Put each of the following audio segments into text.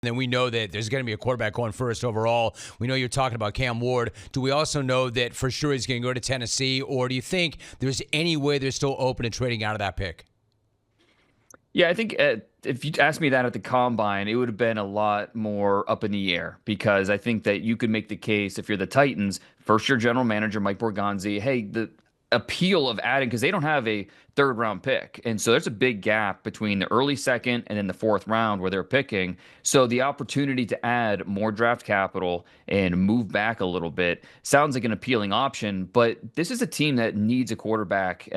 then we know that there's going to be a quarterback going first overall. We know you're talking about Cam Ward. Do we also know that for sure he's going to go to Tennessee, or do you think there's any way they're still open to trading out of that pick? Yeah, I think if you asked me that at the combine, it would have been a lot more up in the air because I think that you could make the case if you're the Titans, first year general manager Mike Borgonzi, hey, the appeal of adding, because they don't have a third round pick. And so there's a big gap between the early second and then the fourth round where they're picking. So the opportunity to add more draft capital and move back a little bit sounds like an appealing option. But this is a team that needs a quarterback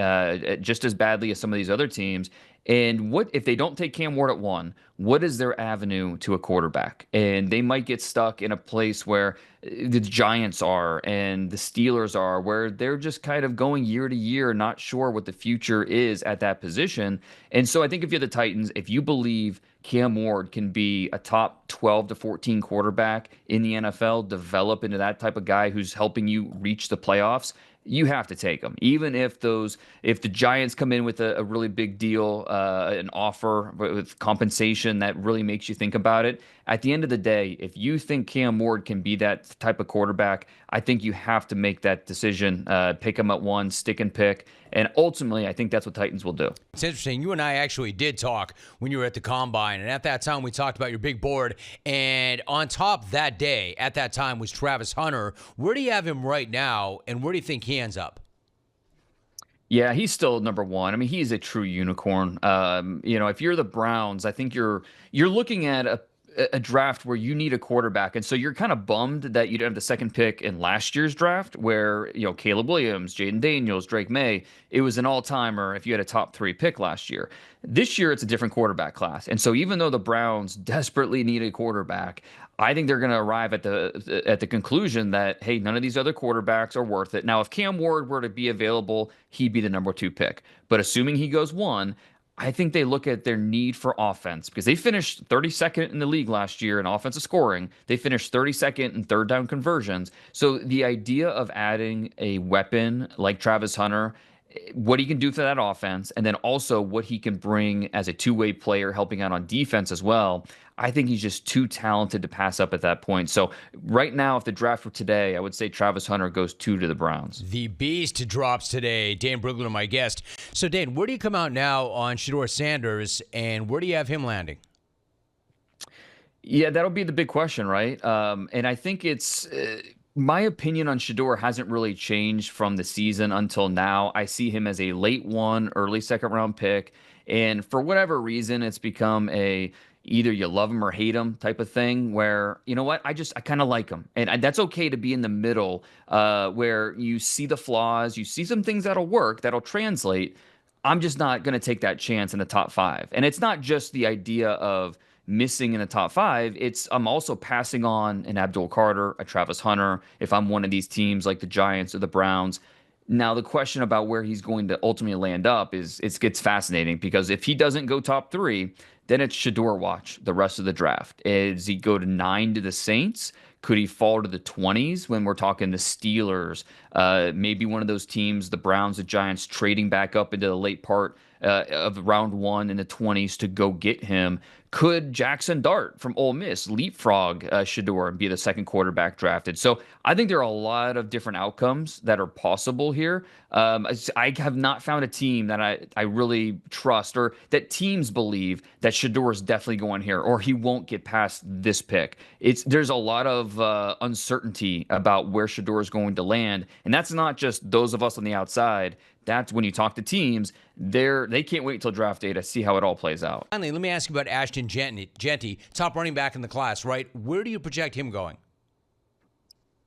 just as badly as some of these other teams. And what if they don't take Cam Ward at 1? What is their avenue to a quarterback? And they might get stuck in a place where the Giants are and the Steelers are, where they're just kind of going year to year, not sure what the future is at that position. And so I think if you're the Titans, if you believe Cam Ward can be a top 12 to 14 quarterback in the NFL, develop into that type of guy who's helping you reach the playoffs, you have to take them. Even if the Giants come in with a really big deal, an offer with compensation that really makes you think about it. At the end of the day, if you think Cam Ward can be that type of quarterback, I think you have to make that decision, pick him at 1, stick and pick. And ultimately, I think that's what Titans will do. It's interesting. You and I actually did talk when you were at the Combine. And at that time, we talked about your big board. And on top that day, at that time, was Travis Hunter. Where do you have him right now? And where do you think he ends up? Yeah, he's still number 1. I mean, he's a true unicorn. If you're the Browns, I think you're looking at a draft where you need a quarterback. And so you're kind of bummed that you didn't have the second pick in last year's draft where, Caleb Williams, Jaden Daniels, Drake May, it was an all-timer if you had a top 3 pick last year. This year, it's a different quarterback class. And so even though the Browns desperately need a quarterback, I think they're going to arrive at the conclusion that, hey, none of these other quarterbacks are worth it. Now, if Cam Ward were to be available, he'd be the number 2 pick. But assuming he goes 1, I think they look at their need for offense because they finished 32nd in the league last year in offensive scoring. They finished 32nd in third down conversions. So the idea of adding a weapon like Travis Hunter, what he can do for that offense, and then also what he can bring as a two-way player helping out on defense as well, I think he's just too talented to pass up at that point. So right now, if the draft were today, I would say Travis Hunter goes 2 to the Browns. The Beast drops today. Dane Brugler, my guest. So, Dane, where do you come out now on Shedeur Sanders, and where do you have him landing? Yeah, that'll be the big question, right? And I think it's my opinion on Shedeur hasn't really changed from the season until now. I see him as a late 1, early second round pick. And for whatever reason, it's become either you love him or hate him type of thing where, you know what, I kind of like him. And that's okay to be in the middle where you see the flaws, you see some things that'll work, that'll translate. I'm just not going to take that chance in the top 5. And it's not just the idea of missing in the top 5. I'm also passing on an Abdul Carter, a Travis Hunter, if I'm one of these teams like the Giants or the Browns. Now, the question about where he's going to ultimately land up it gets fascinating because if he doesn't go top 3, then it's Shedeur watch the rest of the draft. Does he go to 9 to the Saints? Could he fall to the 20s when we're talking the Steelers? Maybe one of those teams, the Browns, the Giants, trading back up into the late part of round 1 in the 20s to go get him. Could Jackson Dart from Ole Miss leapfrog Shedeur and be the second quarterback drafted? So I think there are a lot of different outcomes that are possible here. I have not found a team that I really trust or that teams believe that Shedeur is definitely going here or he won't get past this pick. There's a lot of uncertainty about where Shedeur is going to land. And that's not just those of us on the outside. That's when you talk to teams, they can't wait until draft day to see how it all plays out. Finally, let me ask you about Ashton Jeanty, top running back in the class, right? Where do you project him going?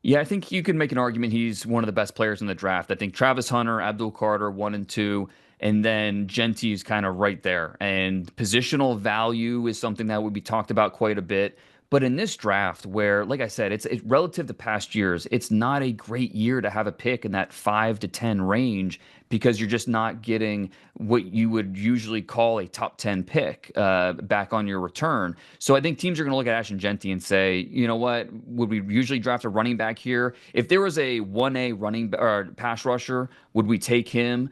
Yeah, I think you could make an argument he's one of the best players in the draft. I think Travis Hunter, Abdul Carter, 1 and 2, and then Jeanty is kind of right there. And positional value is something that would be talked about quite a bit. But in this draft, where, like I said, it's relative to past years, it's not a great year to have a pick in that 5 to 10 range because you're just not getting what you would usually call a top 10 pick back on your return. So I think teams are going to look at Ashton Jeanty and say, you know what, would we usually draft a running back here? If there was a 1A running or pass rusher, would we take him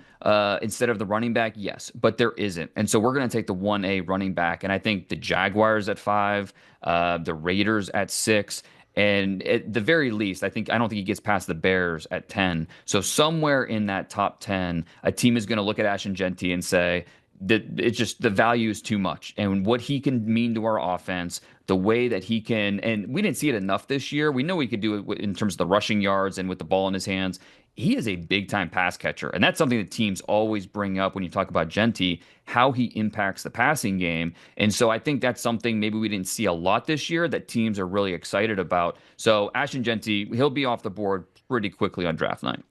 instead of the running back? Yes, but there isn't. And so we're going to take the 1A running back. And I think the Jaguars at 5, the Raiders at 6. And at the very least, I don't think he gets past the Bears at 10. So somewhere in that top 10, a team is going to look at Ashton Jeanty and say that it's just the value is too much. And what he can mean to our offense, the way that he can, and we didn't see it enough this year. We know he could do it in terms of the rushing yards and with the ball in his hands. He is a big time pass catcher. And that's something that teams always bring up when you talk about Jeanty, how he impacts the passing game. And so I think that's something maybe we didn't see a lot this year that teams are really excited about. So Ashton Jeanty, he'll be off the board pretty quickly on draft night.